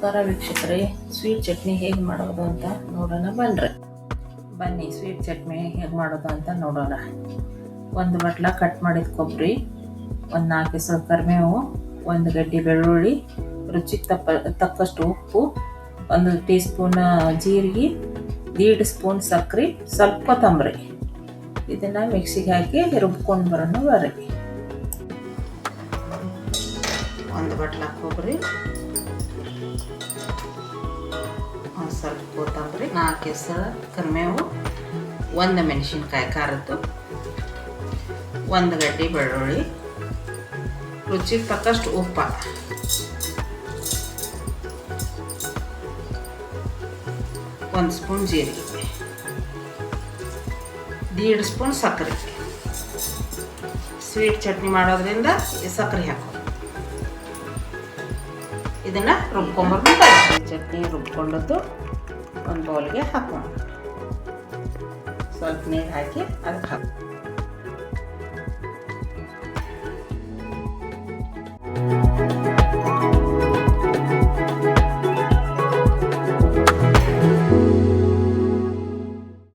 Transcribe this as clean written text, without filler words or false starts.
ನಮಸ್ಕಾರ ವೀಕ್ಷಕರೇ, ಸ್ವೀಟ್ ಚಟ್ನಿ ಹೇಗೆ ಮಾಡೋದು ಅಂತ ನೋಡೋಣ ಬನ್ನಿ ಸ್ವೀಟ್ ಚಟ್ನಿ ಹೇಗೆ ಮಾಡೋದು ಅಂತ ನೋಡೋಣ. ಒಂದು ಬಟ್ಲ ಕಟ್ ಮಾಡಿದ ಕೊಬ್ಬರಿ, ಒಂದು 4 ಎಸಳು ಕರಿಬೇವು, ಒಂದು ಗಡ್ಡೆ ಬೆಳ್ಳುಳ್ಳಿ, ರುಚಿಗೆ ತಕ್ಕಷ್ಟು ಉಪ್ಪು, 1 ಟೀ ಸ್ಪೂನ್ ಜೀರಿಗೆ, 1.5 ಸ್ಪೂನ್ ಸಕ್ಕರೆ, ಸ್ವಲ್ಪ ಕೊತ್ತಂಬರಿ. ಇದನ್ನು ಮಿಕ್ಸಿಗೆ ಹಾಕಿ ರುಬ್ಕೊಂಡು ಬರೋಣ ಬರ್ರಿ. ಒಂದು ಬಟ್ಲ ಕೊಬ್ಬರಿ, ಒಂದು ಸ್ವಲ್ಪ ಕೊತ್ತಂಬರಿ, 4 ಎಸಳು ಕರಿಬೇವು, 1 ಮೆಣಸಿನ್ಕಾಯಿ ಖಾರದ್ದು, 1 ಗಡ್ಡೆ ಬೆಳ್ಳುಳ್ಳಿ, ರುಚಿಗೆ ತಕ್ಕಷ್ಟು ಉಪ್ಪ, ಒಂದು ಸ್ಪೂನ್ ಜೀರಿಗೆ, 1.5 ಸ್ಪೂನ್ ಸಕ್ಕರೆ. ಸ್ವೀಟ್ ಚಟ್ನಿ ಮಾಡೋದ್ರಿಂದ ಈ ಸಕ್ಕರೆ ಹಾಕೋ. ಇದನ್ನು ರುಬ್ಕೊಂಡ್ಬರ್ಬೇಕು. ಚಟ್ನಿ ರುಬ್ಕೊಂಡದ್ದು ಒಂದು ಬೌಲ್ಗೆ ಹಾಕೋಣ. ಸ್ವಲ್ಪ ನೀರು ಹಾಕಿ ಅದಕ್ಕೆ